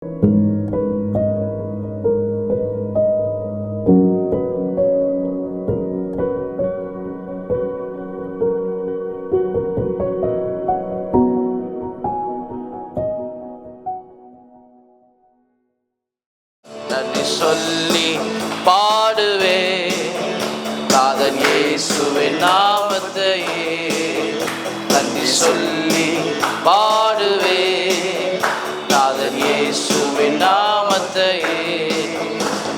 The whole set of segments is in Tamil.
நன்றி சொல்லி பாடுவே நாதன் இயேசுவின் நாமத்தையே. நன்றி சொல்லி பாடுவே நாதன் இயேசுவின் நாமத்தையே.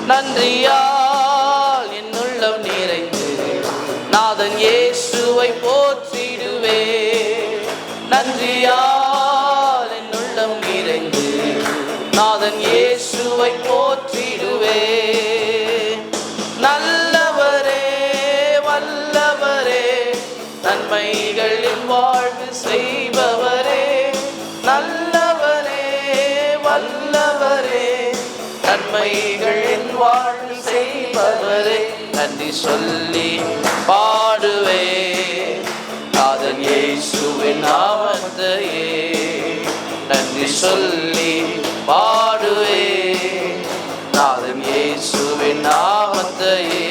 நன்றியால் என் உள்ளம் நிறைந்து நாதன் இயேசுவை போற்றிடுவே. நன்றியால் என் உள்ளம் நிறைந்து நாதன் இயேசுவை போற்றிடுவே. நல்லவரே வல்லவரே நன்மைகள் என் வாழ்வு செய்பவரே. நல்லவரே வல்லவரே நன்மைகள் என் வாழ்வு செய்பவரே. நன்றி சொல்லி பாடுவே நாதன் இயேசுவின் நாமத்தையே. நன்றி சொல்லி பாடுவே நாதன் இயேசுவின் நாமத்தையே.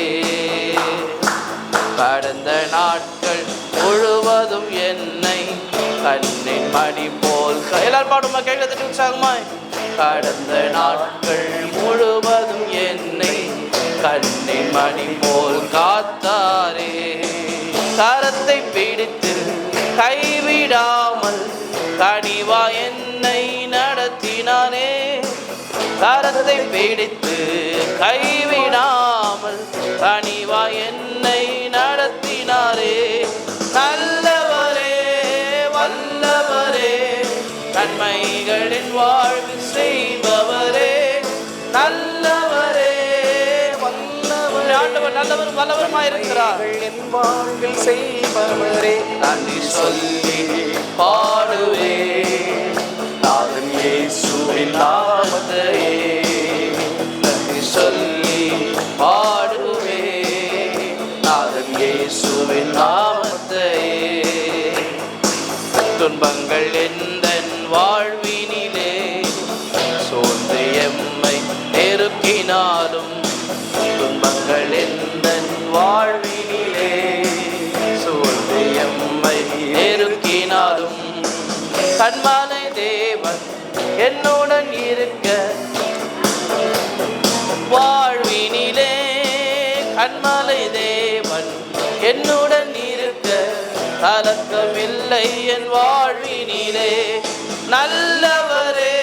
கடந்த நாட்கள் முழுவதும் என்னை கண்ணின் மணி போல் எல்லாரும் பாடுமா கேட்கறதுக்கு உற்சாகமாய். கடந்த நாட்கள் முழுவதும் என்னை கண்ணின் மணி போல் காத்தாரே. கரத்தை பிடித்து கைவிடாமல் கனிவா என்னை நடத்தினானே. கரத்தை பிடித்து கைவிடாமல் கனிவா என்னை நடத்தினாரே. நல்லவரே வல்லவரே நன்மைகளின் வாழ்வு செய்பவரே. நல்லவரே வல்லவரே ஆண்டவர் நல்லவரும் வல்லவருமாய் இருக்கிறார். என் வாழ்வில் செய்பவரே. நன்றி சொல்லி பாடுவே நாதன் இயேசுவின் நாமத்தையே. நன்றி சொல்லி பாடுவே நாதன் இயேசுவின் நாமத்தையே. துன்பங்கள் எந்தன் வாழ்வினிலே சோர்ந்து எம்மை நெருக்கினாலும், துன்பங்கள் எந்தன் வாழ்வினிலே சோர்ந்து எம்மை நெருக்கினாலும், கண்மாலை தேவன் என்னுடன் இருக்க வாழ்வினிலே. கண்மாலை தேவன் என்னுடன் இருக்க கலக்கமில்லை என் வாழ்வினிலே. நல்லவரே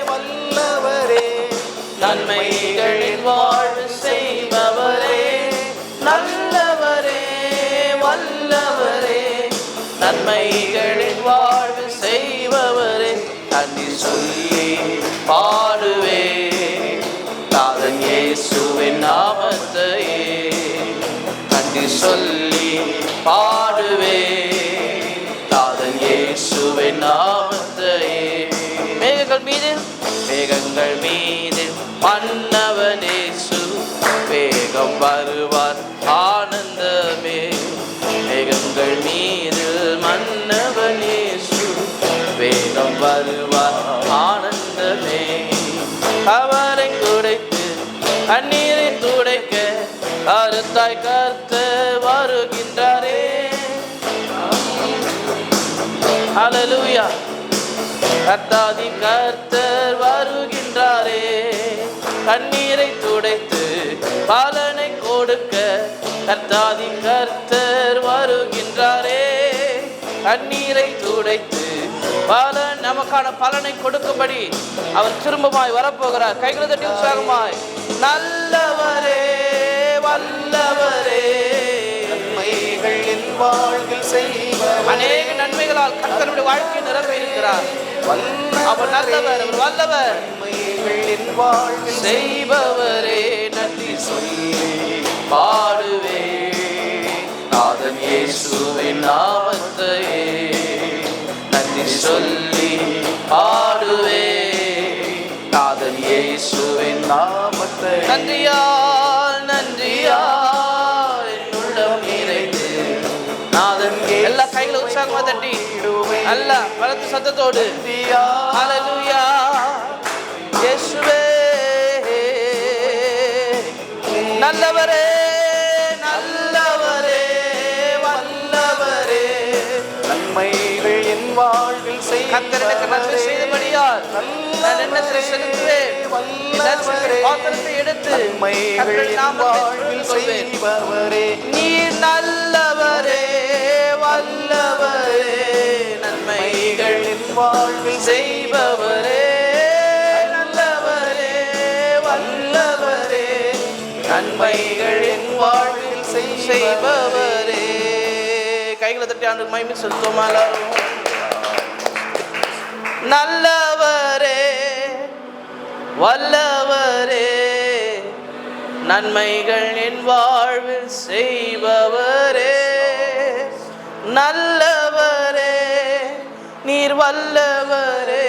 வல்லவரே நன்மைகளின் வாழ்வு செய்பவரே. நல்லவரே வல்லவரே நன்மைகளின் வாழ்வு செய்பவரே. நன்றி சொல்லி பாடுவே நாதன் இயேசுவின் நாமத்தையே. நன்றி சொல்லி பாடுவே நாதன் இயேசுவின் நாமத்தையே. மேகங்கள் மீது மன்னவன் இயேசு வேகம் வருவார் ஆனந்தமே. மேகங்கள் மீது மன்னவன் இயேசு வேகம் வருவார் ஆனந்தமே. அவரை துடைத்து கண்ணீரை துடைக்க கருத்தாய் கர்த்தர் வருகின்றாரே. ஹல்லேலூயா. கர்த்தாதி கர்த்தர் வருகின்றாரே. கண்ணீரை துடைத்து பலனை கொடுக்க கர்த்தாதி கர்த்தர் வருகின்றாரே. கண்ணீரை துடைத்து நமக்கான பலனை கொடுக்கும்படி அவர் திரும்பமாய் வரப்போகிறார். கைகளை தட்டி உற்சாகமாய். நல்லவரே வல்லவரே நன்மைகள் என் வாழ்வில் செய்பவரே. அநேக நன்மைகளால் கர்த்தருடைய வாழ்க்கையை நிரப்பி இருக்கிறார். அவர் நல்லவர், அவர் வல்லவர். நன்மைகள் என் வாழ்வில் செய்பவரே. நன்றி சொல்லி பாடுவே நாதன் இயேசுவின் நாமத்தையே. நன்றி சொல்லி பாடுவே நாதன் இயேசுவின் நாமத்தை. நன்றியால் நன்றியால் என் உள்ளம் நிறைந்து நாதன் எல்லா கைகளை உற்சாகமா தட்டி நல்ல பலத்த சத்தத்தோடு ஹல்லேலூயா நல்லவரே நல்லவரே வல்லவரே, நன்மைகள் என் வாழ்வில் கர்த்தர் எனக்கு நன்மை செய்தபடியால் நான் என்னத்தை செலுத்துவேன், பாத்திரத்தை எடுத்து நன்மைகள் என் வாழ்வில் செய்பவரே, நீர் நல்லவரே வல்லவரே, நன்மைகள் என் வாழ்வில் செய்பவரே, நல்லவரே வல்லவரே, நன்மைகள் என் வாழ்வில் செய்பவரே. கைகளை தட்டி ஆண்டு மகிமை செலுத்துவோமா எல்லாரும்? நல்லவரே வல்லவரே, நன்மைகள் என் வாழ்வில் செய்பவரே, நல்லவரே நீர் வல்லவரே,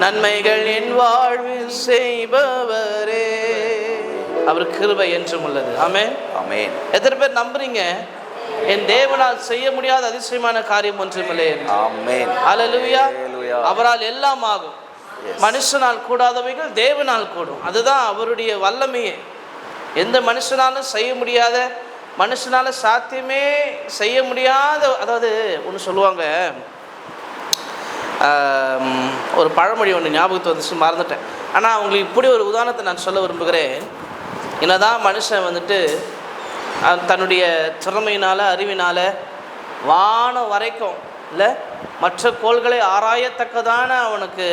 நன்மைகள் என் வாழ்வில் செய்பவரே. அவர் கிருபை என்றும் உள்ளது. ஆமென் ஆமென். எத்தனை பேர் நம்புறீங்க என் தேவனால் செய்ய முடியாத அதிசயமான காரியம் ஒன்றுமில்லை? ஆமென். அல்லேலூயா. அவரால் எல்லாம் ஆகும். மனுஷனால் கூடாதவைகள் தேவனால் கூடும். அதுதான் அவருடைய வல்லமையே. எந்த மனுஷனாலும் செய்ய முடியாத, மனுஷனால சாத்தியமே செய்ய முடியாத, அதாவது ஒன்று சொல்லுவாங்க, ஒரு பழமொழி ஒன்று ஞாபகத்தை வந்துச்சு, மறந்துட்டேன். ஆனால் அவங்களுக்கு இப்படி ஒரு உதாரணத்தை நான் சொல்ல விரும்புகிறேன். என்னதான் மனுஷன் வந்துட்டு தன்னுடைய திறமையினால் அறிவினால் வானம் வரைக்கும் இல்லை மற்ற கோள்களை ஆராயத்தக்கதான அவனுக்கு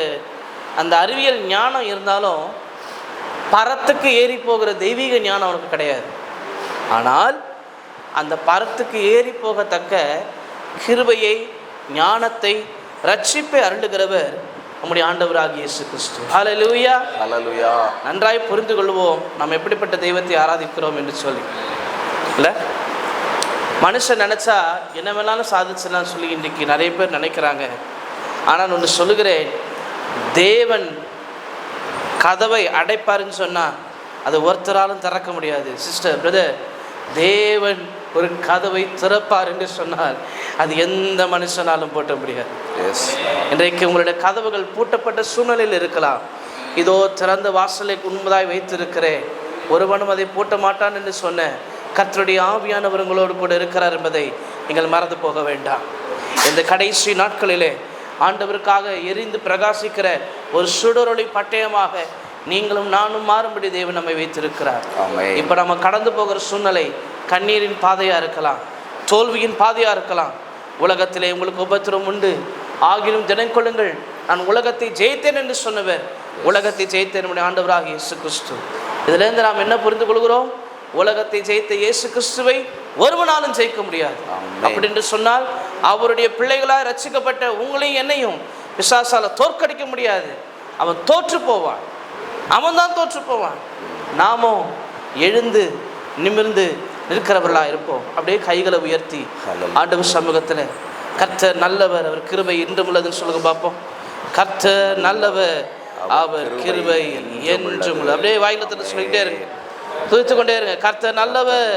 அந்த அறிவியல் ஞானம் இருந்தாலும் பரத்துக்கு ஏறி போகிற தெய்வீக ஞானம் அவனுக்கு கிடையாது. ஆனால் அந்த பரத்துக்கு ஏறி போகத்தக்க கிருபையை, ஞானத்தை, ரட்சிப்பை அருளுகிறவர் நம்முடைய ஆண்டவராகிய இயேசு கிறிஸ்து. ஹல்லேலூயா ஹல்லேலூயா. நன்றாய் புரிந்து கொள்வோம் நாம் எப்படிப்பட்ட தெய்வத்தை ஆராதிக்கிறோம் என்று சொல்லி. இல்லை மனுஷன் நினச்சா என்ன வேணாலும் சாதிச்சலான்னு சொல்லி இன்றைக்கி நிறைய பேர் நினைக்கிறாங்க. ஆனால் ஒன்று சொல்லுகிறேன், தேவன் கதவை அடைப்பாருன்னு சொன்னால் அது ஒருத்தராலும் திறக்க முடியாது. சிஸ்டர், பிரதர், தேவன் ஒரு கதவை திறப்பார் என்று சொன்னால் அது எந்த மனுஷனாலும் பூட்ட முடியாது. இன்றைக்கு உங்களுடைய கதவுகள் பூட்டப்பட்ட சூழ்நிலையில் இருக்கலாம். இதோ திறந்த வாசலை உண்மைதாய் வைத்திருக்கிறேன், ஒருவனும் அதை பூட்ட மாட்டான் என்று சொன்ன கர்த்தருடைய ஆவியானவர் உங்களோடு கூட இருக்கிறார் என்பதை நீங்கள் மறந்து போக வேண்டாம். இந்த கடைசி நாட்களிலே ஆண்டவருக்காக எரிந்து பிரகாசிக்கிற ஒரு சுடரொளி பட்டயமாக நீங்களும் நானும் மாறும்படி தேவன் நம்மை வைத்திருக்கிறார். இப்போ நம்ம கடந்து போகிற சூழ்நிலை கண்ணீரின் பாதையாக இருக்கலாம், தோல்வியின் பாதையாக இருக்கலாம். உலகத்திலே உங்களுக்கு உபத்திரம் உண்டு, ஆகிலும் தினம் கொள்ளுங்கள், நான் உலகத்தை ஜெயித்தேன் என்று சொன்னவர் உலகத்தை ஜெயித்தேன் நம்முடைய ஆண்டவராக இயேசு கிறிஸ்து. இதிலிருந்து நாம் என்ன புரிந்து கொள்கிறோம்? உலகத்தை ஜெயித்த இயேசு கிறிஸ்துவை ஒருவனாலும் ஜெயிக்க முடியாது. அப்படி என்று சொன்னால் அவருடைய பிள்ளைகளாக ரட்சிக்கப்பட்ட உங்களையும் என்னையும் பிசாசால தோற்கடிக்க முடியாது. அவன் தோற்று போவான், அவன் தான் தோற்று போவான். நாமும் எழுந்து நிமிர்ந்து நிற்கிறவர்களாக இருப்போம். அப்படியே கைகளை உயர்த்தி ஆண்டவர் சமூகத்தில் கர்த்தர் நல்லவர், அவர் கிருபை இன்றும் உள்ளதுன்னு சொல்லுங்க பார்ப்போம். கர்த்தர் நல்லவர், அவர் கிருபை என்றும் உள்ளது. அப்படியே வாயிலத்தில் சொல்லிக்கிட்டே இருங்க, துதித்து கொண்டே இருங்க. கர்த்தர் நல்லவர்,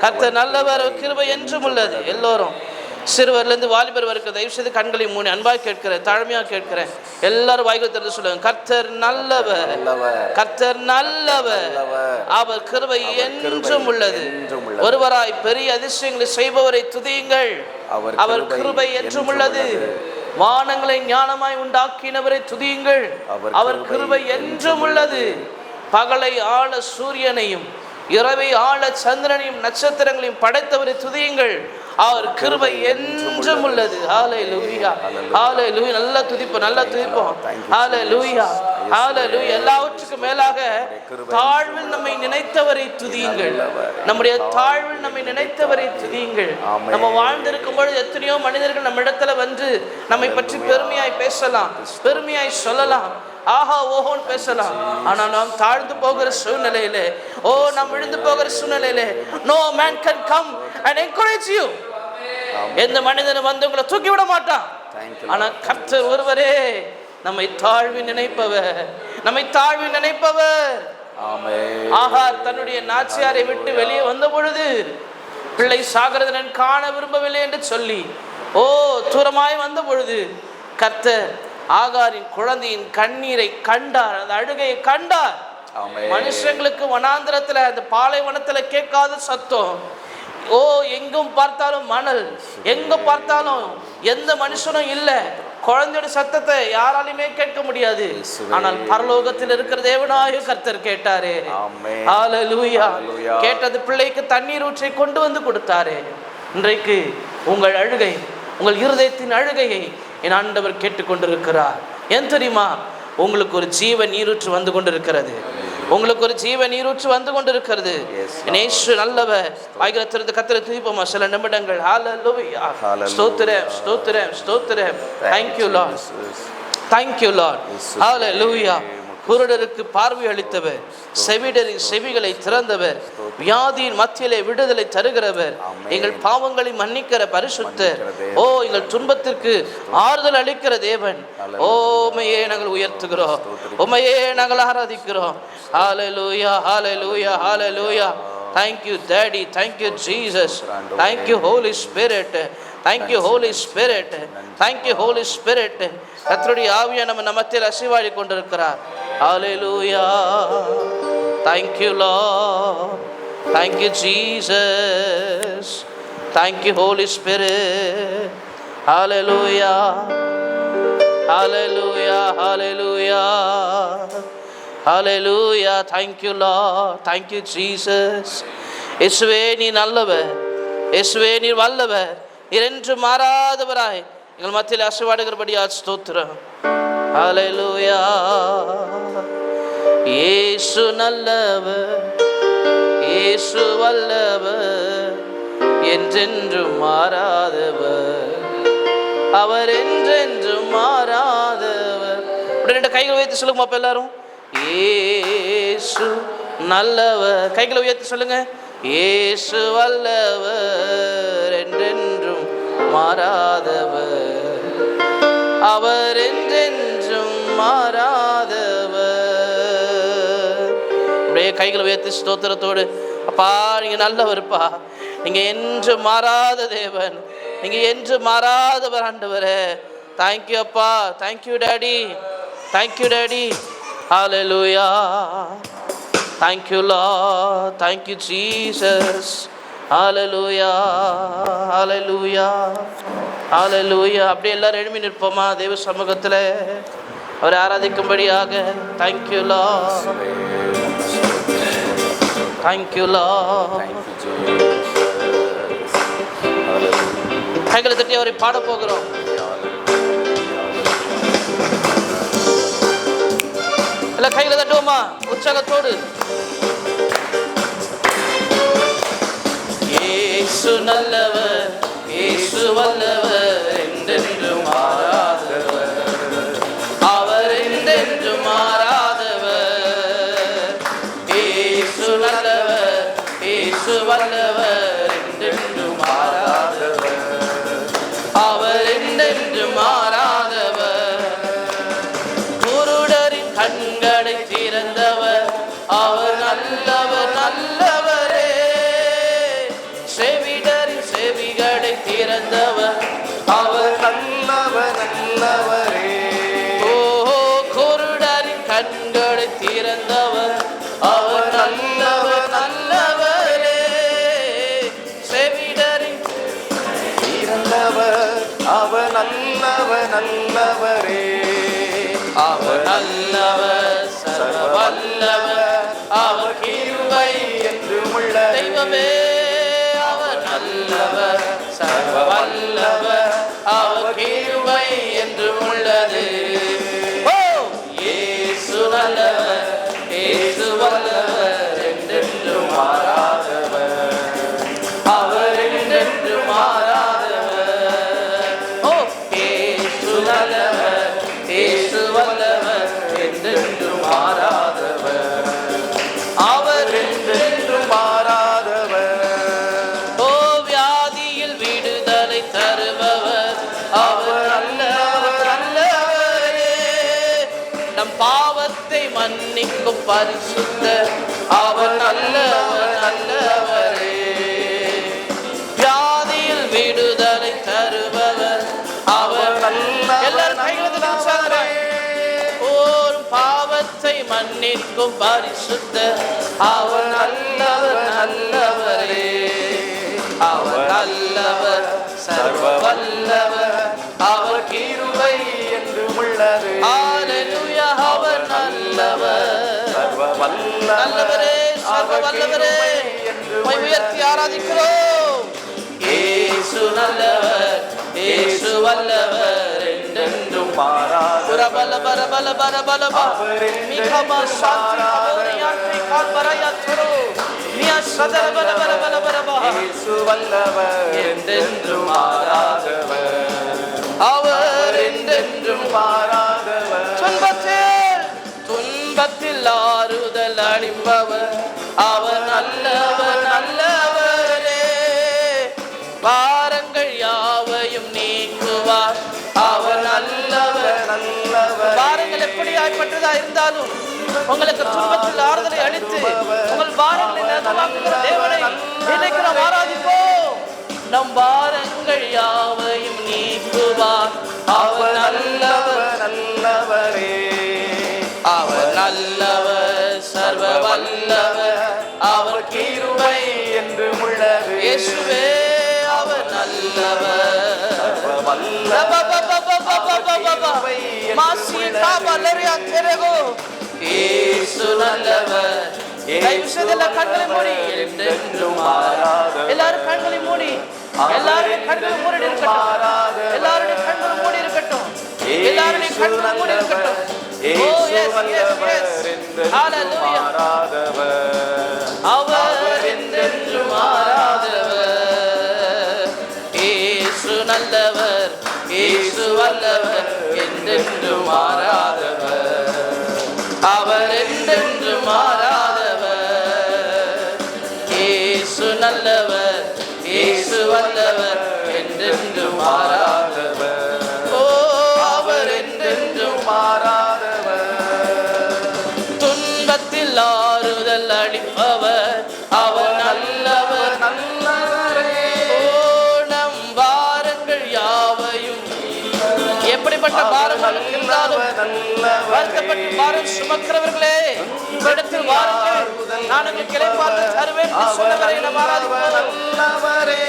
கர்த்தர் நல்லவர், அவர் கிருபை என்றும் உள்ளது. எல்லோரும் சிறுவர்லேருந்து வாலிபர் வரைக்கும் தயவு செய்து கண்களை மூணு அன்பாக கேட்கிறேன், தாழ்மையாக கேட்கிறேன். எல்லாரும் வாய்களை திறந்து சொல்லுங்க, கர்த்தர் நல்லவர், கர்த்தர் நல்லவர், அவர் கிருபை என்றும் உள்ளது. ஒருவராய் பெரிய அதிசயங்களை செய்பவரை துதியுங்கள், அவர் கிருபை என்றும் உள்ளது. வானங்களை ஞானமாய் உண்டாக்கினவரை துதியுங்கள், அவர் கிருபை என்றும் உள்ளது. பகலை ஆள சூரியனையும் இரவை ஆள சந்திரனையும் நட்சத்திரங்களையும் படைத்தவரை துதியுங்கள், அவர் கிருபை என்றும் உள்ளது. ஹல்லேலூயா, ஹல்லேலூயா. நல்லா துதிப்போம், நல்லா துதிப்போம். ஹல்லேலூயா, ஹல்லேலூயா. எல்லாவற்றுக்கும் மேலாக தாழ்வில் நம்மை நினைத்தவரை துதியுங்கள், நம்முடைய தாழ்வில் நம்மை நினைத்தவரை துதியுங்கள். நம்ம வாழ்ந்திருக்கும் பொழுது எத்தனையோ மனிதர்கள் நம்ம இடத்துல வந்து நம்மை பற்றி பெருமையாய் பேசலாம், பெருமையாய் சொல்லலாம், ஆஹா ஓஹோன்னு பேசலாம். ஆனால் நாம் தாழ்ந்து போகிற சூழ்நிலையிலே, நாம் விழுந்து போகிற சூழ்நிலையிலே, no man can come and encourage you. எந்த மனிதனும் வந்து உங்களை தூக்கி விட மாட்டான். ஆனால் கர்த்தர் ஒருவரே நம்மை தாழ்வி நினைப்பவர், நம்மை தாழ்வி நினைப்பவர். ஆகார் தன்னுடைய நாச்சியாரை விட்டு வெளியே வந்த பொழுது பிள்ளை சாகிறது நான் காண விரும்பவில்லை என்று சொல்லி தூரமாய் வந்த பொழுது கர்த்தர் ஆகாரின் குழந்தையின் கண்ணீரை கண்டார், அந்த அழுகையை கண்டார். ஆமென். மனுஷங்களுக்கு வனாந்திரத்துல அந்த பாலைவனத்துல கேட்காத சத்தம். ஓ, எங்கும் பார்த்தாலும் மணல், எங்க பார்த்தாலும் எந்த மனுஷனும் இல்ல. குழந்தையோட சத்தத்தை யாராலுமே கேட்க முடியாது. ஆனால் பரலோகத்தில் இருக்கிற தேவனாய கர்த்தர் கேட்டாரே. ஹல்லேலூயா. கேட்டது பிள்ளைக்கு தண்ணீர் ஊற்றை கொண்டு வந்து கொடுத்தாரே. இன்றைக்கு உங்கள் அழுகை, உங்கள் இருதயத்தின் அழுகையை என் ஆண்டவர் கேட்டுக்கொண்டிருக்கிறார். ஏன் தெரியுமா? உங்களுக்கு ஒரு ஜீவ நீரூற்று வந்து கொண்டிருக்கிறது. உங்களுக்கு ஒரு ஜீவ நீரூற்று வந்து கொண்டிருக்கிறது. இயேசு நல்லவர். வாய்கிறதிலிருந்து கர்த்தரை துதிப்போமா சில நிமிடங்கள். ஹல்லேலூயா. ஸ்தோத்திரம், ஸ்தோத்திரம், ஸ்தோத்திரம். Thank you Lord. Thank you Lord. ஹல்லேலூயா. குருடருக்கு பார்வை அளித்தவர், செவிடரின் செவிகளை திறந்தவர், வியாதியின் மத்தியிலே விடுதலை தருகிறவர், எங்கள் பாவங்களை மன்னிக்கிற பரிசுத்தர். ஓ, எங்கள் துன்பத்திற்கு ஆறுதல் அளிக்கிற தேவன். ஓ, உம்மையே நாங்கள் உயர்த்துகிறோம், உம்மையே நாங்கள் ஆராதிக்கிறோம். ஹல்லேலூயா, ஹல்லேலூயா, ஹல்லேலூயா. Thank you Daddy, thank you Jesus, thank you Holy Spirit, thank you Holy Spirit, thank you Holy Spirit. கர்த்தருடைய ஆவியை நம்ம மத்தியில் அசைவாடி கொண்டிருக்கிறார். ஹல்லேலூயா. Thank you Lord, thank you Jesus, thank you Holy Spirit. Hallelujah, hallelujah, hallelujah, hallelujah. Thank you Lord, thank you Jesus. இயேசுவே நீ நல்லவர், இயேசுவே நீ வல்லவர், இரண்டு மாறாதவராய் எங்கள் மத்தியில் அசைவாடுகிறபடியா ஸ்தோத்திரம். ஹல்லேலூயா. இயேசு நல்லவர், இயேசு வல்லவர், என்றென்றும் மாறாதவர், அவர் என்றென்றும் மாறாதவர். ரெண்டு கைகளை உயர்த்தி சொல்லுங்க அப்ப எல்லாரும். இயேசு நல்லவர். கைகளை உயர்த்தி சொல்லுங்க. இயேசு வல்லவர், என்றென்றும் மாறாதவர், அவர் என்றென்றும் மாறாதவர். அப்படியே கைகளை உயர்த்தி ஸ்தோத்திரத்தோடு, அப்பா நீங்க நல்லவர்ப்பா, நீங்க என்று மாறாத தேவன், நீங்க என்று மாறாதவர் ஆண்டவரே. தேங்க்யூ அப்பா, thank you daddy, thank you daddy. Hallelujah. Thank you Lord, thank you Jesus. Hallelujah, hallelujah, hallelujah. அப்படியே எல்லாரும் எழுப்பி நிற்போமா தேவ சமூகத்தில் அவரை ஆராதிக்கும்படியாக. Thank you Lord, thank you Lord. கைகளை தட்டி அவரை பாட போகிறோம். எல்லாம் கைகளை தட்டுவோமா உற்சாகத்தோடு. இயேசு நல்லவர், இயேசு வல்லவர், என்றென்றும் மாறாதவர், அவர் என்றென்றும் மாறாதவர். இயேசு நல்லவர், இயேசு வல்லவர், என்றென்றும் மாறாதவர், அவர் என்றென்றும் மாறாதவர். குருடரின் கண்களை திறந்தவர், அவர் நல்லவர், நல்லவரே. செவிடரின் செவிகளை திறந்தவர், அவர் நல்லவர், நல்லவரே. ஓ, குருடரின் கண்களை திறந்தவர், அவர் நல்லவர், நல்லவரே. செவிடரின் திறந்தவர், அவர் நல்லவர், நல்லவரே. அவர் நல்லவர், சர்வ வல்லவர், அவர் கிருபை என்றும் உள்ள தெய்வமே. அவர் நல்லவர், சர்வ வல்லவர், அவர் கிருபை என்றும் உள்ளது. ஓ, இயேசு நல்லவர், இயேசு வல்லவர், என்றென்றும் மாறாதவர், அவர் என்றென்றும் மாறாதவர். ஓ, இயேசு நல்லவர், இயேசு வல்லவர், என்றென்றும் மாறாதவர், அவர் என்றென்றும் மாறாதவர். ஓ, வியாதியில் விடுதலை தருபவர், அவர் நல்லவர், நல்லவரே. நம் பாவத்தை மன்னிக்கும் பரிசுத்தர், அவர் நல்லவர், நல்லவரே. வியாதியில் விடுதலை தருபவர், அவர் நல்லவர், எல்லாரும் கைகளை தட்டி உற்சாகமாய். ஓ, பாவத்தை மன்னிக்கும் பரிசுத்த அவர் நல்லவர் நல்லவரே. அவர் நல்லவர் சர்வ வல்லவர் அவர் கிருபை என்றும் உள்ளது. ஹalleluya. அவர் நல்லவர் சர்வ வல்லவர் நல்லவரே சர்வ வல்லவரே. உயர்த்தி ஆராதிக்கிறோம். இயேசு நல்லவர் இயேசு வல்லவர் என்றென்றும் மாறாதவர். பல பல பல பல பல மிகமா சாந்தி அவரையாற்றி கால்பரையாற்றோ மியா சதர பல பல பல பல இயேசு வல்லவர் என்றென்றும் மாறாதவர். அவர் என்றென்றும் மாறாதவர். துன்பத்தில் ஆறுதல் அளிப்பவர் அவர் நல்லவர் நல்லவரே. பாரங்கள் யாவையும் நீக்குவார் அவர் நல்லவர் நல்லவர். பாரங்கள் எப்படியாய்ப்பட்டதா இருந்தாலும் உங்களுக்கு துன்பத்தில் ஆறுதலை அளித்து உங்கள் பாரங்களை நலமாக்குகிற தேவனை இன்னைக்கு நாம் ஆராதிப்போம். நம் பாரங்கள் யாவையும் நீக்குவார் அவர் நல்லவர் நல்லவரே. அவர் நல்லவர் சர்வ வல்லவர் அவர் கிருபை என்றும் உள்ளது. இயேசுவே அவர் நல்லவர் சர்வ வல்லவர் மாசிய காபலரியா தெரகோ. இயேசு நல்லவர். தயவு செய்து எல்லா கண்களை மூடி என்றென்றும் மாறாதவர். எல்லாரும் கண்களை மூடி எல்லாருடைய கண்களை மூடி இருக்கட்டும். எல்லாருடைய கண்களை மூடி இருக்கட்டும். எல்லாருடைய கண்களை மூடி இருக்கட்டும். ஓ எஸ் எஸ் எஸ் ஹalleluya. அவர் என்றென்றும் மாறாதவர். இயேசு நல்லவர் இயேசு வல்லவர் என்றென்றும் மாறாதவர். அவர் என்றென்றும் மாறாதவர். இயேசு நல்லவர் இயேசு வல்லவர் என்றென்றும் மாறாதவர். ஓ அவர் என்றென்றும் மாறாதவர். துன்பத்தில் ஆறுதல் அளிப்பவர் அவர் நல்லவர் நல்லவரே. ஓ நம் பாரங்கள் யாவையும் எப்படிப்பட்ட பாரங்கள் இருந்தாலும் வருத்தப்பட்டு பாரம் சுமக்கிறவர்களே இடத்தில் வாருங்கள் நான் உங்களுக்கு இளைப்பாறுதலை தருவேன் என்று சொன்னவரை நாம் ஆராதிப்போம். நல்லவரே.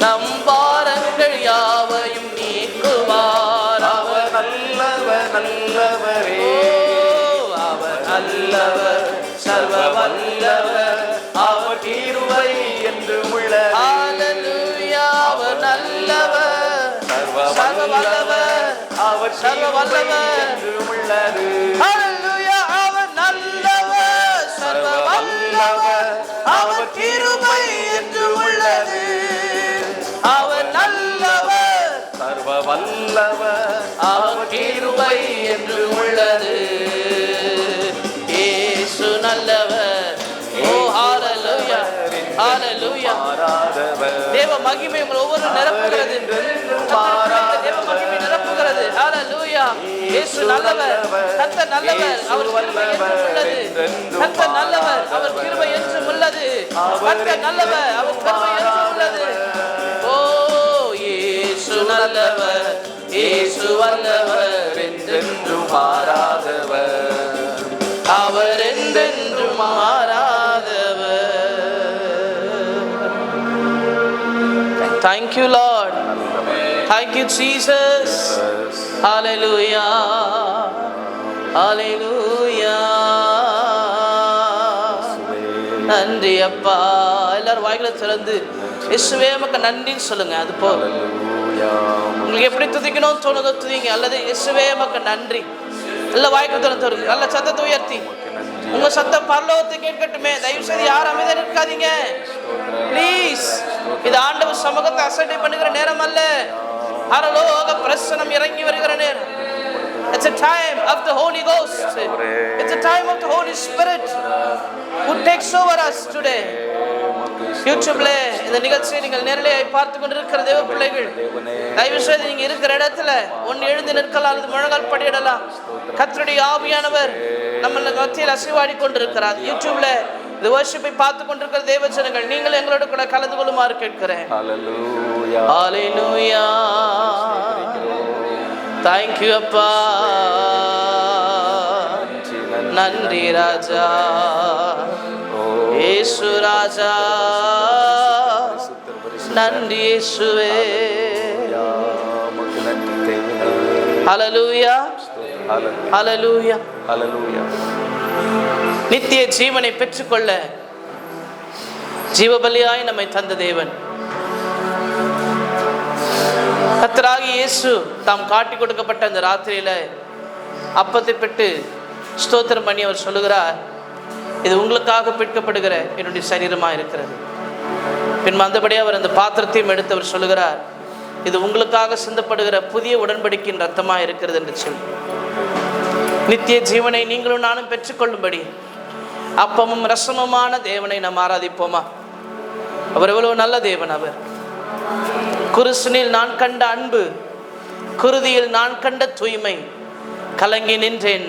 நம் பாரங்கள் யாவையும் நீக்குவார் அவர் நல்லவர் நல்லவரே. ஓ, அவர் நல்லவர் சர்வ வல்லவர் அவர் கிருபை என்றும் உள்ளது. ஹalleluya. அவர் நல்லவர் சர்வ வல்லவர் அவர் சர்வ வல்லவர் என்றும் உள்ளது. ஹalleluya. அவர் நல்லவர் சர்வ வல்லவர் அவர் கிருபை என்றும் உள்ளது. அவர் நல்லவர் சர்வ வல்லவர் அவர் கிருபை என்றும் உள்ளது. இயேசு நல்லவர். ஓ ஹalleluya ஹalleluya. மாறாதவர். தேவ மகிமை உங்கள் ஒவ்வொரு நிரப்புகிறது. தேவ மகிமை நிரப்புகிறது. ஹalleluya. இயேசு நல்லவர் கர்த்தர் நல்லவர் அவர் கிருபை என்றும் உள்ளது. கர்த்தர் நல்லவர் அவர் கிருபை என்றும் உள்ளது. கர்த்தர் நல்லவர் அவர் கிருபை என்றும் உள்ளது. ஓ இயேசு நல்லவர் இயேசு வல்லவர் என்றென்றும் மாறாதவர். அவர் என்றென்றும் மாறாதவர். Thank you Lord. Thank you Jesus. Hallelujah. Hallelujah. நன்றி அப்பா. எல்லாரும் வாய்களை திறந்து இயேசுவே உமக்கு நன்றின்னு சொல்லுங்க. அது போதும். உங்களுக்கு எப்படி துதிக்கணும்னு தோணுதோ துதிங்க. அல்லது இயேசுவே உமக்கு நன்றி. நல்ல வாய்க்கு திறந்து நல்ல சத்தத்தை உயர்த்தி உங்க சத்தம் பரலோகத்தை கேட்கட்டுமே. தயவு செய்து யாரும் அமைதியா இருக்காதீங்க ப்ளீஸ். இது ஆண்டவர் சமூகத்தை அசட்டை பண்ணுகிற நேரம் அல்ல. பரலோக பிரசன்னம் இறங்கி வருகிற நேரம். It's a time of the Holy Ghost. It's a time of the Holy Spirit who takes over us today. யூடியூப்ல இந்த நிகழ்ச்சியை நீங்கள் நேரலையாய் பார்த்து கொண்டிருக்கிற தேவ பிள்ளைகள், தயவு செய்து நீங்க இருக்கிற இடத்துல ஒன்று எழுந்து நிற்கலாம் அல்லது முழங்கால் படியிடலாம். கர்த்தருடைய ஆவியானவர் நம்ம மத்தியில் அசைவாடி கொண்டிருக்கிறார். யூடியூப்ல இந்த வர்ஷிப்பை பார்த்து கொண்டிருக்கிற தேவ ஜனங்கள், நீங்கள் எங்களோட கூட கலந்து கொள்ளுமாறு கேட்கிறேன். ஹalleluya. Thank you அப்பா. நன்றி ராஜா. இயேசு ராஜா, நன்றி இயேசுவே. ஹல்லேலூயா, ஹல்லேலூயா, ஹல்லேலூயா. நித்திய ஜீவனை பெற்றுக்கொள்ள ஜீவபலியாய் நம்மை தந்த தேவன் கர்த்தராகிய இயேசு தாம் காட்டி கொடுக்கப்பட்ட அந்த ராத்திரியில அப்பத்தை பெற்று ஸ்தோத்திரம் பண்ணி அவர் சொல்லுகிறார், இது உங்களுக்காக பிற்கப்படுகிற என்னுடைய சரீரமாக இருக்கிறது. பின் மந்தபடி அவர் அந்த பாத்திரத்தையும் எடுத்து அவர் சொல்லுகிறார், இது உங்களுக்காக சிந்தப்படுகிற புதிய உடன்படிக்கையின் ரத்தமாக இருக்கிறது என்று சொல்லி நித்திய ஜீவனை நீங்களும் நானும் பெற்றுக்கொள்ளும்படி அப்பமும் ரசமுமான தேவனை நாம் ஆராதிப்போமா? அவர் எவ்வளவு நல்ல தேவன். அவர் குருசினில் நான் கண்ட அன்பு, குருதியில் நான் கண்ட தூய்மை, கலங்கி நின்றேன்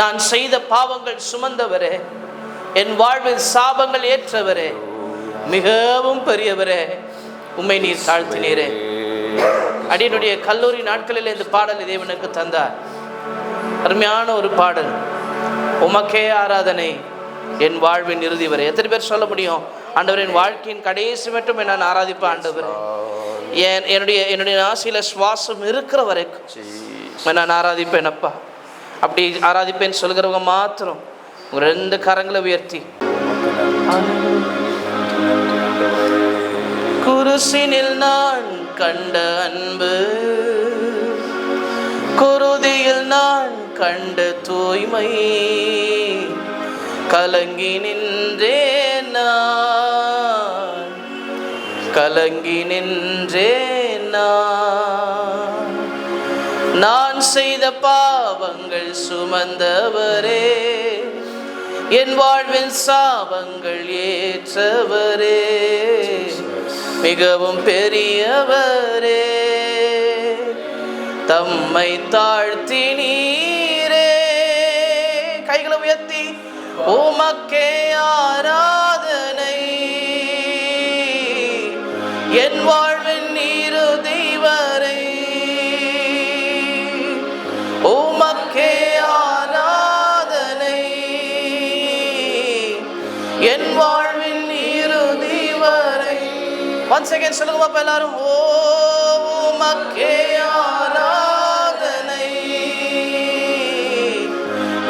நான் செய்த பாவங்கள் சுமந்தவரே, என் வாழ்வில் சாபங்கள் ஏற்றவரே, மிகவும் பெரியவரே, உம்மை நீர் தாழ்த்தினீரே. அடியனுடைய கல்லூரி நாட்களில் இந்த பாடல் தேவனுக்கு தந்தார். அருமையான ஒரு பாடல். உமக்கே ஆராதனை என் வாழ்வின் இறுதி வரை. எத்தனை பேர் சொல்ல முடியும், ஆண்டவரின் வாழ்க்கையின் கடைசி மட்டும் நான் ஆராதிப்பேன் ஆண்டவர், என்னுடைய ஆசையில சுவாசம் இருக்கிற வரைக்கும் நான் ஆராதிப்பேன் அப்பா. அப்படி ஆராதிப்பேன் சொல்கிறவங்க மாத்திரம் ஒரு 2 கரங்களை உயர்த்தி, குருசினில் நான் கண்ட அன்பு, குருதியில் நான் கண்ட தூய்மை, கலங்கி நின்றேன் கலங்கி நின்றேன் நான் செய்த பாவங்கள் சுமந்தவரே, என் வாழ்வில் சாபங்கள் ஏற்றவரே, மிகவும் பெரியவரே, தம்மை தாழ்த்தினீரே. கைகளை உயர்த்தி, உமக்கே ஆராதனை என் வாழ்வின் இறுதி வரை, உமக்கே ஆராதனை என் வாழ்வின் இறுதி வரை. once again சொல்லுங்க பாப்பா எல்லாரும், ஓ உமக்கே ஆராதனை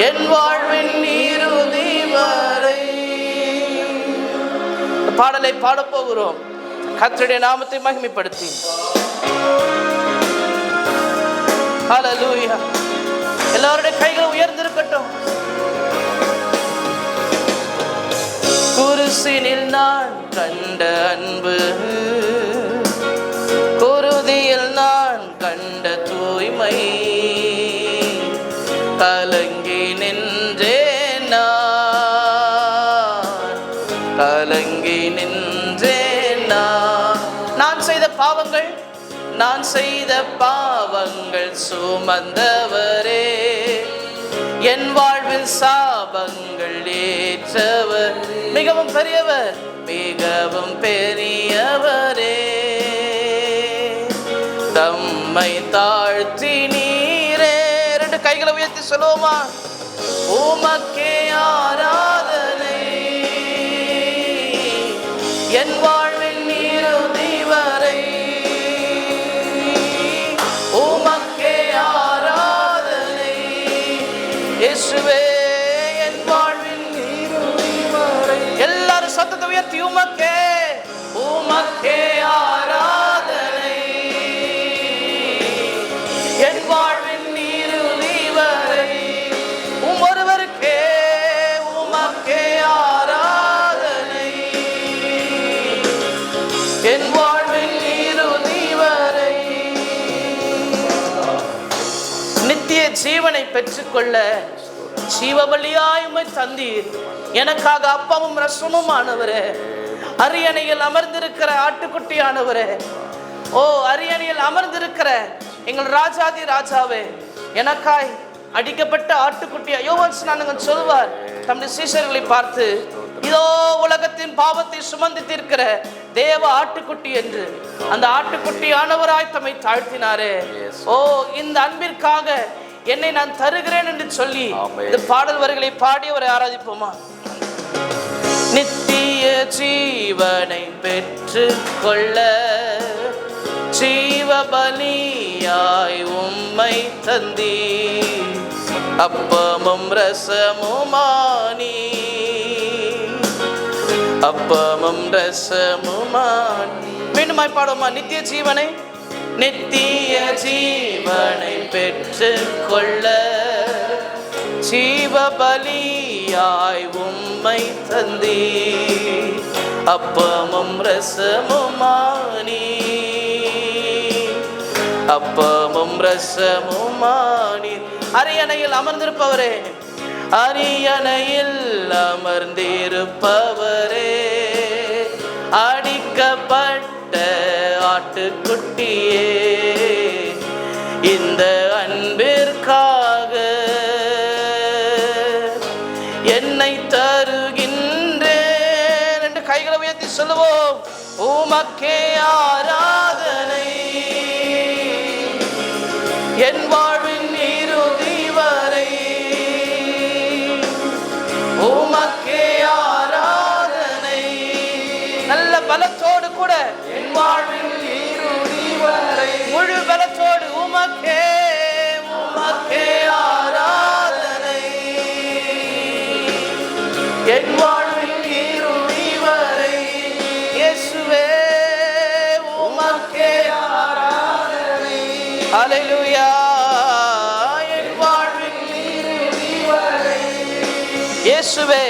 என் வாழ்வின் இறுதி வரை. பாடலை பாடப் போகிறோம் கர்த்தருடைய நாமத்தை மகிமைப்படுத்தி. ஹல்லேலூயா. எல்லாருடைய கைகள் உயர்ந்திருக்கட்டும். குருசினில் நான் கண்ட அன்பு, குருதியில் நான் கண்ட தூய்மை, கலங்கி நின்றேன் கலங்கி நின்றேன் நான் செய்த பாவங்கள், நான் செய்த பாவங்கள் சுமந்தவரே, என் வாழ்வில் சாபங்கள் ஏற்றவர், மிகவும் பெரியவர், மிகவும் பெரியவரே, தம்மை தாழ்த்தினீரே. 2 கைகளை உயர்த்தி சொல்லுவோமா? உமக்கே ஆராதனை என் வாழ்வின் இறுதி வரை, உமக்கே ஆராதனை இயேசுவே என் வாழ்வின் இறுதி வரை. எல்லாரும் சத்தத்தை உயர்த்தி, உமக்கே உமக்கே ஆராதனை என் வாழ்வின் இறுதி வரை, ஒருவருக்கே உமக்கே ஆராதனை என் வாழ்வின் இறுதி வரை. நித்திய ஜீவனை பெற்றுக்கொள்ள ஜீவபலியாய் உம்மை தந்தீர். எனக்காக அப்பமும் ரசமும் ஆனவரே, அரியணையில் அமர்ந்திருக்கிற ஆட்டுக்குட்டியானவரே, ஓ அரியணையில் அமர்ந்திருக்கிற எங்கள் ராஜாதி ராஜாவே, எனக்காய் அடிக்கப்பட்ட ஆட்டுக்குட்டியா. யோவான் ஸ்நானகன் சொல்வார் தம்முடைய சீஷர்களை பார்த்து, இதோ உலகத்தின் பாவத்தை சுமந்து தீர்க்கிற தேவ ஆட்டுக்குட்டி என்று. அந்த ஆட்டுக்குட்டியானவராய் தம்மை தாழ்த்தினாரே. ஓ இந்த அன்பிற்காக என்னை நான் தருகிறேன் என்று சொல்லி ஆமென். இந்த பாடல் வரிகளை பாடி அவரை ஆராதிப்போமா? நித்திய ஜீவனை பெற்று கொள்ள ஜீவ பலியாய் உம்மை தந்தீ, அப்பமும் ரசமுமானி, அப்பமும் ரசமுமானி. மீண்டுமாய் பாடுமா? நித்திய ஜீவனை, நித்திய ஜீவனை பெற்று கொள்ள ஜீவ பலியாய் உம்மை தந்தீ, அப்பமும் ரசமுமானி, அப்பமும் ரசமுமானி. அரியணையில் அமர்ந்திருப்பவரே, அரியணையில் அமர்ந்திருப்பவரே, அடிக்கப்பட்ட ஆட்டுக்குட்டியே, இந்த அன்பிற்காக என்னை தருகின்றேன் என்று கைகளை உயர்த்தி சொல்லுவோம். உமக்கே ஆராதனை, என் வாழ்வின் இறுதி வரை உமக்கே ஆராதனை. நல்ல பலத்தோடு கூட என் வாழ்வின் இறுதி வரை முழு பலத்தோடு உமக்கே, உமக்கே ஆராதனை, என் வாழ்வின் இறுதி வரை இயேசுவே உமக்கே ஆராதனை. ஹல்லேலூயா. என் வாழ்வின் இறுதி வரை இயேசுவே,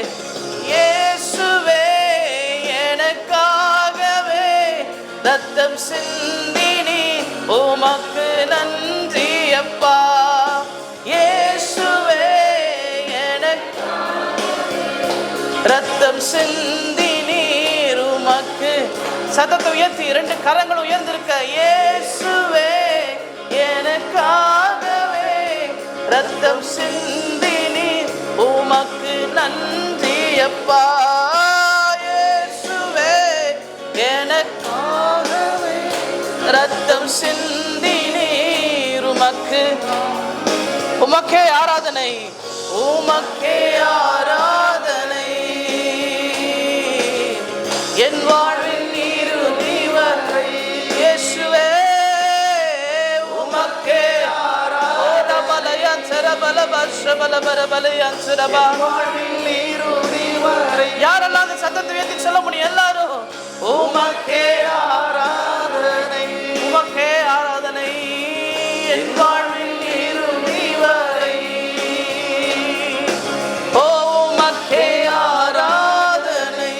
இயேசுவே எனக்காகவே ரத்தம் சிந்தினி, உமக்கு நன்றி அப்பா. இயேசுவே எனக்கு ரத்தம் சிந்தி நீர் உமக்கு. சத்தத்தை உயர்த்தி இரண்டு கரங்கள் உயர்ந்திருக்க. இயேசுவே எனக்காகவே ரத்தம் சிந்தி நீர் உமக்கு நன்றி அப்பா. இயேசுவே எனக்காகவே ரத்தம் சிந்தி நீர் உமக்கு, உமக்கே ஆராதனை, உமக்கே ஆராதனை, என் வாழ்வின் இறுதி வரை இயேசுவே உமக்கே ஆராதனை. யாரெல்லாம் அந்த சத்தத்தை உயர்த்தி சொல்ல முடியும்? எல்லாரும் உமக்கே ஆராதனை, உமக்கே ஆராதனை, என் வாழ்வின் இறுதி வரை. ஓ உமக்கே ஆராதனை,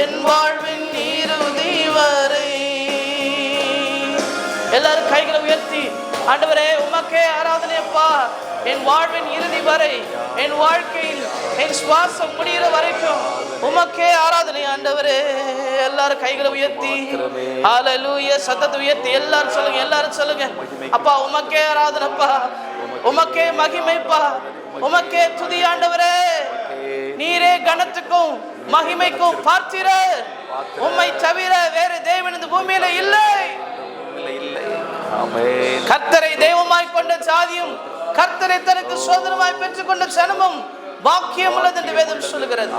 என் வாழ்வின் இறுதி வரை. எல்லாரும் கைகளை உயர்த்தி ஆண்டவரே உமக்கே ஆராதனை அப்பா, என் வாழ்வின் இறுதி வரை, என் வாழ்க்கையில் என் சுவாசம் முடிகிற வரைக்கும் உமக்கே ஆராதனை ஆண்டவரே. எல்லாரும் கைகளை உயர்த்தி ஹல்லேலூயா சத்தத்தை உயர்த்தி எல்லாரும் சொல்லுங்க, எல்லாரும் சொல்லுங்க. அப்பா உமக்கே ஆராதனைப்பா, உமக்கே மகிமைப்பா, உமக்கே துதி ஆண்டவரே. நீரே கனத்துக்கும் மகிமைக்கும் பார்த்திரர், உம்மை தவிர வேறு தேவன் இந்த பூமியில இல்லை. கர்த்தரை தெய்வமாய் கொண்ட ஜாதியும் கர்த்தரை தனக்கு சோதனமாய் பெற்றுக் கொண்ட ஜனமும் பாக்கியம் உள்ளது என்று வேதம் சொல்லுகிறது.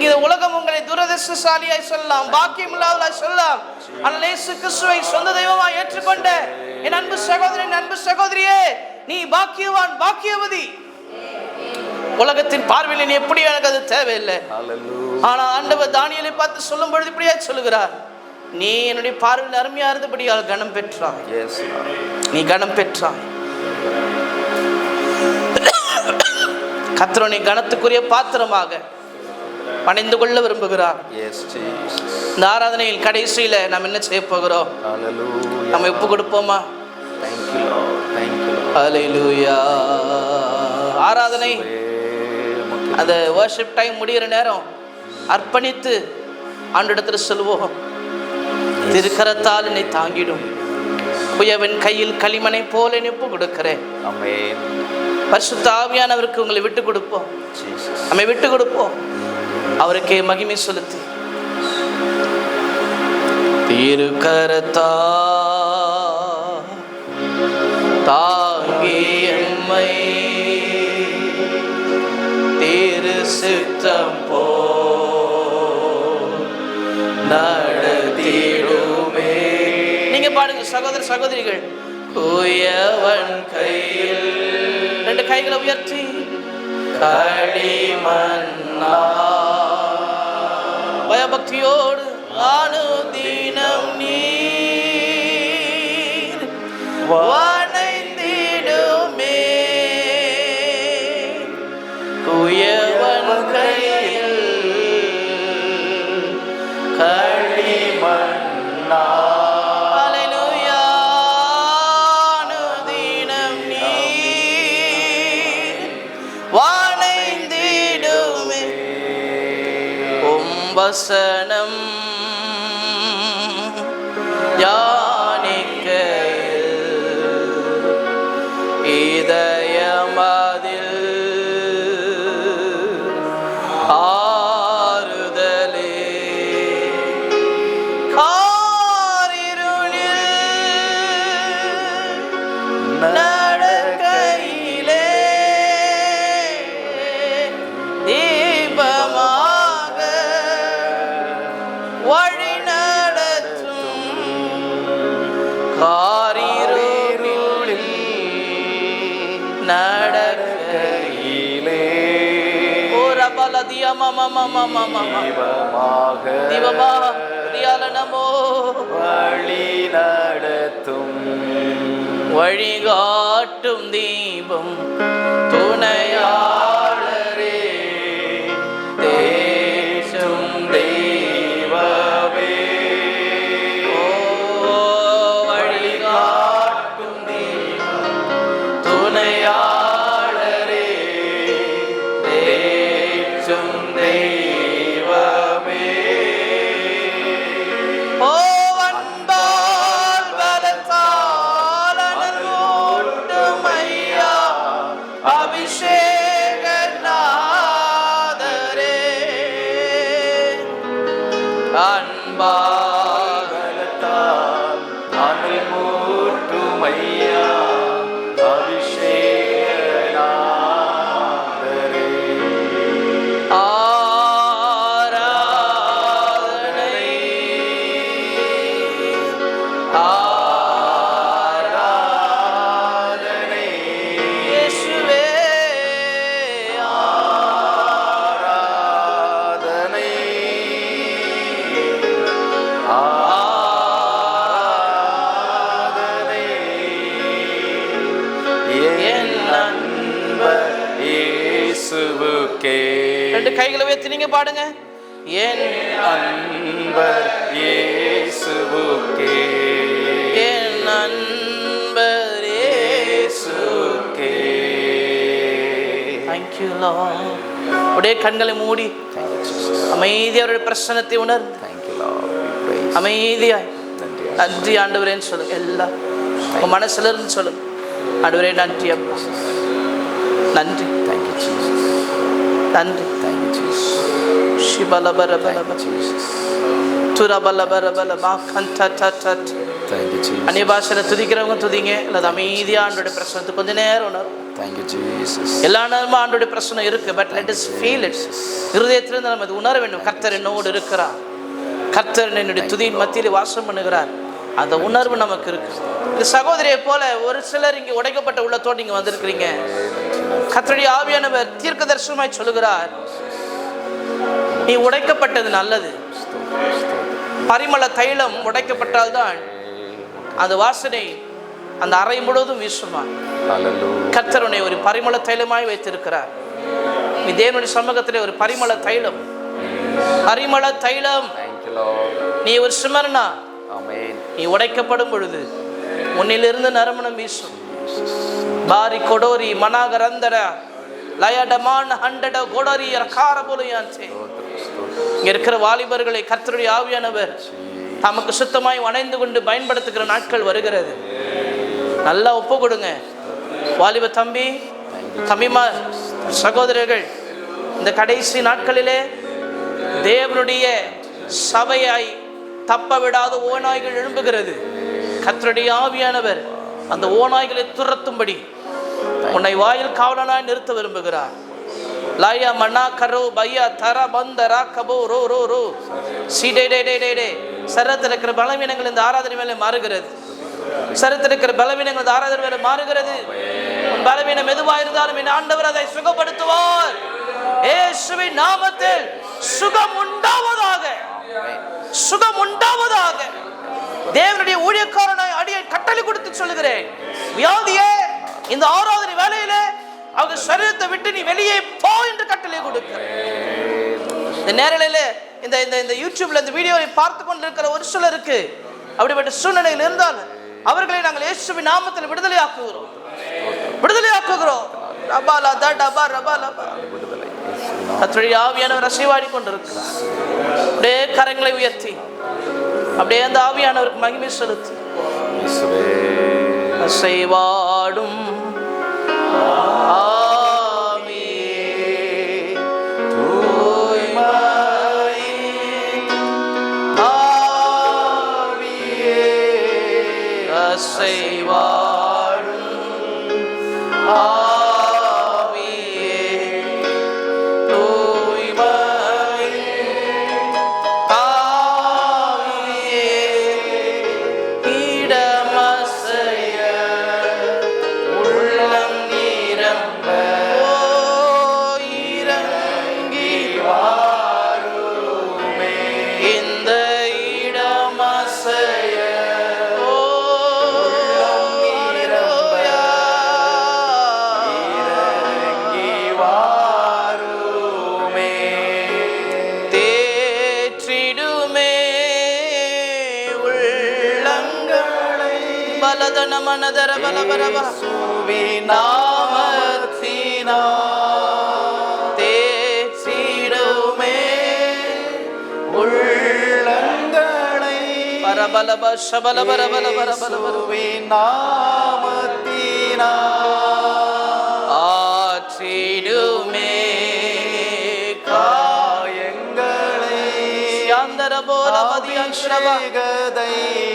இந்த உலகம் உங்களை துரதிர்ஷ்டசாலியாய் சொல்லலாம், பாக்கியம் இல்லாதவர்களாய் சொல்லலாம். ஆனால் இயேசு கிறிஸ்துவை சொந்த தெய்வமாய் ஏற்றுக்கொண்ட என் அன்பு சகோதரன், அன்பு சகோதரியே, நீ பாக்கியவான், பாக்கியவதி. உலகத்தின் பார்வையில் நீ எப்படி, எனக்கு அது தேவையில்லை. ஆனா ஆண்டவர் தானியேலை பார்த்து சொல்லும் பொழுது இப்படியா சொல்லுகிறார், நீ என்னுடைய பார்வையில் அருமையா இருந்தபடியால் கனம் பெற்றாய். நீ கனம் பெற்றாய். கர்த்தர் நீ கனத்துக்குரிய பாத்திரமாக பணிந்து கொள்ள விரும்புகிறார். இந்த ஆராதனையில் கடைசியில நாம் என்ன செய்ய போகிறோம்? நம்ம ஒப்பு கொடுப்போமா? ஹல்லேலூயா. ஆராதனை அந்த வர்ஷிப் டைம் முடிகிற நேரம் அர்ப்பணித்து ஆண்டவரிடத்துல சொல்லுவோம், திருக்கரத்தால் என்னை தாங்கிடும், குயவன் கையில் களிமணை போல ஒப்பு கொடுக்கிறேன். பரிசுத்த ஆவியானவருக்கு உங்களை விட்டு கொடுப்போம், நம்மை விட்டு கொடுப்போம், அவருக்கே மகிமை செலுத்தி. திருக்கரத்தால் தாங்கி எம்மை திரு சித்தம் போ நடத்திடுமே. நீங்க பாடுங்க சகோதர சகோதரிகள். குயவன் கையில், ரெண்டு கைகளை உயர்த்தி, களிமண்ணா பயபக்தியோடு அனுதினம் நீர் வணைந்திடுமே. குயவன் கையில் களிமண்ணா வசனம் யானிக்கையில் இதயமதில் ஆறுதலே. காரிருளில் நடக்கையிலே தீபமா வழி நடத்தும். காரிருளில் நடக்கையிலே ஓரபல தியமமமமமமம வழி நடத்தும். வழிகாட்டும் தீபம் துணையாளரே தேசும் தெய்வமே. ஓ வழிகாட்டும் தீபம் துணையாளரே தேசும் தெய்வமே. ஓ அன்பால் பலத்தால் அனலூட்டும் ஐயா அபிஷேக நாதரே. அன்பால் பலத்தால் அனல் மூட்டும் ஐயா அபிஷேக நாதரே. ஆராதனை ஆராதனை இயேசுவே ஆராதனை ஆராதனை என் நண்பர் இயேசுவுக்கே. ரெண்டு கைகளை உயர்த்தி நீங்க பாடுங்க. என் அன்பர் இயேசுவுக்கே. என் நண்பர் இயேசுவுக்கே. Thank you Lord. உடைய கண்களை மூடி அமைதியாக அவருடைய பிரசன்னத்தை உணர்ந்து அமைதியாய் நன்றி ஆண்டவரேன்னு சொல்லுங்க. எல்லாம் உங்க மனசுல இருந்து சொல்லுங்க. ஆண்டவரே நன்றி அப்பா, நன்றி நன்றி. சிபலபரபலப துரபலபரபலபா கந்தததத். அந்நிய பாஷையில துதிக்கிறவங்க துதிங்க, அல்லது அமைதியா ஆண்டவருடைய பிரசன்னத்தை கொஞ்ச நேரம் உணரும். எல்லா நேரமும் ஆண்டவருடைய பிரசனம் இருக்கு. But let us feel it. இருதயத்திலிருந்து நம்ம இது உணர வேண்டும். கர்த்தர் என்னோடு இருக்கிறார், கர்த்தர் என்னுடைய துதியின் மத்தியில் வாசம் பண்ணுகிறார். அந்த உணர்வு நமக்கு இருக்கு. இந்த சகோதரியை போல ஒரு சிலர் இங்கே உடைக்கப்பட்ட உள்ளத்தோடு நீங்க வந்திருக்கிறீங்க. கர்த்தருடைய ஆவியானவர் தீர்க்க தரிசனமாய் சொல்லுகிறார், நீ உடைக்கப்பட்டது நல்லது. பரிமள தைலம் உடைக்கப்பட்டால்தான் அந்த வாசனை அந்த அறை முழுவதும் வீசுமா. கர்த்தர் உன்னை ஒரு பரிமள தைலமாய் வைத்திருக்கிறார். நீ தேவனுடைய சமூகத்திலே ஒரு பரிமள தைலம், பரிமள தைலம். நீ ஒரு சிமர்னா, நீ உடைக்கப்படும் பொழுது உன்னிலிருந்து நறுமணம் வீசும். பாரி கொடோரி மனாகரந்தர லயடமான் ஹண்டட கொடோரி காரபோலையான்சே. இங்க இருக்கிற வாலிபர்களை கர்த்தருடைய ஆவியானவர் தமக்கு சுத்தமாய் வணைந்து கொண்டு பயன்படுத்துகிற நாட்கள் வருகிறது. நல்லா ஒப்பு கொடுங்க வாலிப தம்பி தம்பிமா சகோதரர்கள். இந்த கடைசி நாட்களிலே தேவனுடைய சபையாய் தப்ப விடாத ஓநாய்கள் எழும்புகிறது. கர்த்தருடைய ஆவியானவர் அந்த ஓநாய்களை துரத்தும்படி உன்னை வாயில் காவலனாய் நிறுத்த விரும்புகிறார். லாயா மன்னா கரோ பையா தர பந்தரா கபோ ரோ ரோ ரோ சீடே டே டே டே டே. சரத்தில் இருக்கிற பலவீனங்கள் இந்த ஆராதனை மேலே மாறுகிறது. சரத்தில் இருக்கிற பலவீனங்கள் இந்த ஆராதனை மேலே மாறுகிறது. உன் பலவீனம் எதுவாக இருந்தாலும் என் ஆண்டவர் அதை சுகப்படுத்துவார். இயேசுவின் நாமத்தில் சுகம் உண்டாவதாக, சுகம் உண்டாவதாக. தேவனுடைய ஊழியக்காரனாய் அடியை கட்டளை கொடுத்து சொல்லுகிறேன், வியாதியே இந்த ஆராதனை வேலையிலே அவங்க சரீரத்தை விட்டு நீ வெளியே போ என்று கட்டளை கொடுக்கிறேன். இந்த நேரலையில இந்த இந்த இந்த யூடியூப்ல இந்த வீடியோவை பார்த்து கொண்டிருக்கிற ஒரு சிலருக்கு அப்படிப்பட்ட சூழ்நிலையில் இருந்தால் அவர்களை நாங்கள் இயேசுவின் நாமத்தில் விடுதலையாக்குகிறோம், விடுதலையாக்குகிறோம். கர்த்தருடைய ஆவியானவர் அசைவாடி கொண்டிருக்கிறார். அப்படியே கரங்களை உயர்த்தி அப்படியே அந்த ஆவியானவருக்கு மகிமை செலுத்தி அசைவாடும்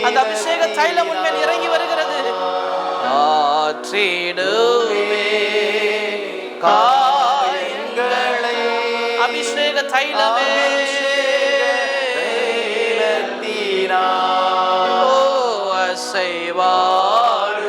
அந்த அபிஷேக தைலம் உன்மேல் இறங்கி வருகிறது. ஆற்றிடுமே காயங்களை அபிஷேக தைலமே அசைவாடு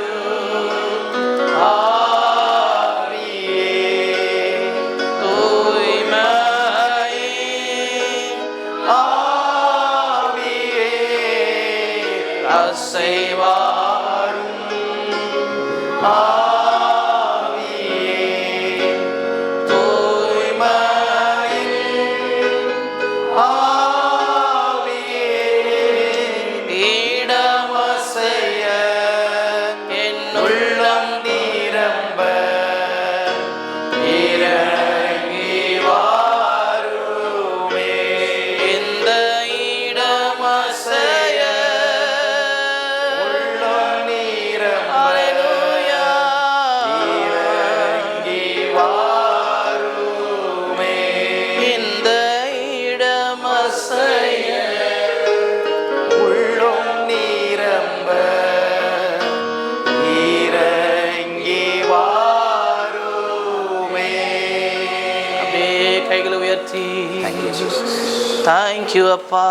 Thank you, Appa.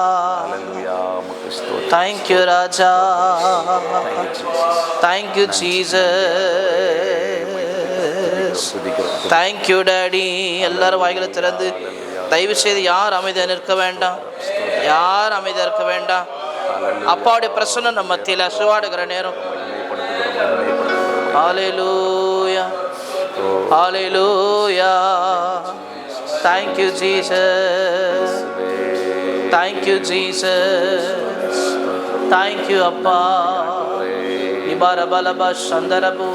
Thank you, Raja. Thank you, Jesus. Thank you, Daddy. எல்லாரும் வாய்களை திறந்து தயவு செய்து யார் அமைதியாக நிற்க வேண்டாம், யார் அமைதியாக இருக்க வேண்டாம். அப்பாவுடைய பிரசன்னம் நம்ம மத்தியில் அசுவாடுகிற நேரம். ஹல்லேலூயா, ஹல்லேலூயா. Thank you, Jesus. Thank you, Jesus. Thank you, Appa. Ibara balaba shandarabu.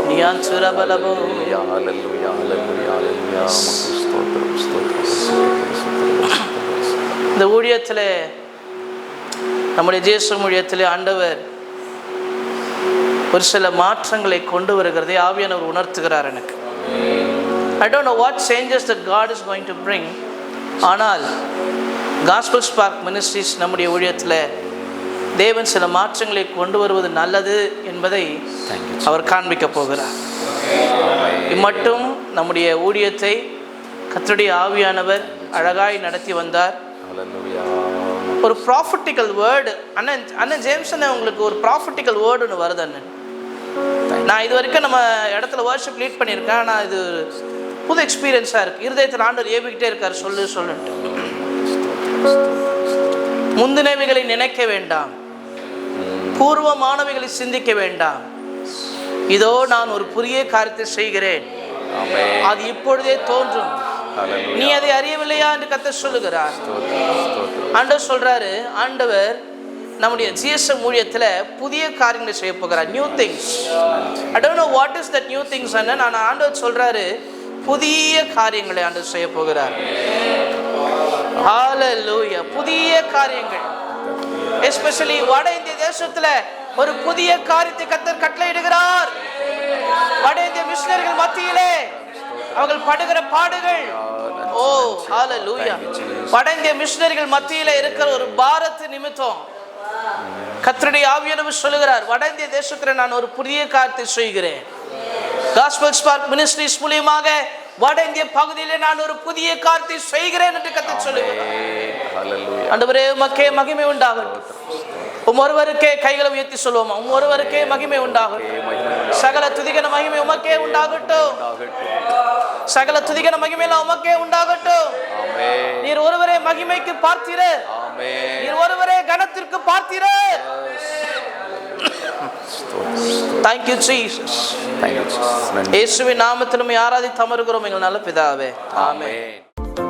Niyansura balabu. Hallelujah, hallelujah, hallelujah. இந்த ஊழியத்தில் நம்முடைய தேச ஊழியத்தில் ஆண்டவர் ஒரு சில மாற்றங்களை கொண்டு வருகிறதை ஆவியானவர் உணர்த்துகிறார் எனக்கு. I don't know what changes that God is going to bring. ஆனால் Gospel Spark Ministries நம்முடைய ஊழியத்தில் தேவன் சில மாற்றங்களை கொண்டு வருவது நல்லது என்பதை அவர் காண்பிக்க போகிறார். இம்மட்டும் நம்முடைய ஊழியத்தை கர்த்தருடைய ஆவியானவர் அழகாய் நடத்தி வந்தார். ஒரு ப்ராஃபட்டிக்கல் வேர்டு அண்ணன் ஜேம்சன் உங்களுக்கு ஒரு ப்ராஃபட்டிக்கல் வேர்டு ஒன்று வருது அண்ணன். நான் இது வரைக்கும் நம்ம இடத்துல வர்ஷிப் லீட் பண்ணியிருக்கேன். ஆனால் இது புது எக்ஸ்பீரியன்ஸாக இருக்குது. இருதயத்தில் ஆண்டவர் ஏவிக்கிட்டே இருக்கார், சொல்லுன்ட்டு. முந்தினவைகளை நினைக்க வேண்டாம், பூர்வமானவைகளை சிந்திக்க வேண்டாம். இதோ நான் ஒரு புதிய காரியத்தை செய்கிறேன், அது இப்பொழுதே தோன்றும், நீ அதை அறியவில்லையா என்று கர்த்தர் சொல்லுகிறார். ஆண்டவர் சொல்றாரு, ஆண்டவர் நம்முடைய ஜிஎஸ்எம் ஊழியத்தில் புதிய காரியங்களை செய்ய போகிறார். New things. I don't know what is that new things. நான் ஆண்டவர் சொல்றாரு, புதிய காரியங்களை ஆண்டவர் செய்ய போகிறார். ஹalleluya. புதிய காரியங்கள், எஸ்பெஷலி வட இந்திய தேசத்துல ஒரு புதிய காரியத்தை கர்த்தர் கட்டளையிடுகிறார். வட இந்திய மிஷனரிகள் மத்தியிலே அவர்கள் படுகிற பாடுகள், ஓ ஹalleluya, வட இந்திய மிஷனரிகள் மத்தியிலே இருக்கிற ஒரு பாரத் நிமித்தம் கர்த்தருடைய ஆவியானவர் சொல்லுகிறார், வட இந்திய தேசத்துல நான் ஒரு புதிய காரியத்தை செய்கிறேன். காஸ்பல் ஸ்பார்க் மினிஸ்ட்ரிஸ் மூலமாக வட இந்திய பகுதியிலே நான் ஒரு புதிய காரியத்தை செய்கிறேன் என்று கர்த்தர் சொல்லுகிறார். ஆண்டவரே உமக்கே மகிமை உண்டாகட்டும். ஒருவருக்கே கைகளை உயர்த்தி சொல்லுவோமா, ஒருவருக்கே மகிமை உண்டாகட்டும். சகல துதிகன மகிமை உமக்கே உண்டாகட்டும். சகல துதிகன மகிமையெல்லாம் உமக்கே உண்டாகட்டும். நீர் ஒருவரே மகிமைக்கு பார்த்தீரர், நீர் ஒருவரே கனத்திற்கு பார்த்தீரர். Thank you Jesus. இயேசுவின் நாமத்தில் ஆராதித்து அமருகிறோம் எங்கள் நல்ல பிதாவே. ஆமென்.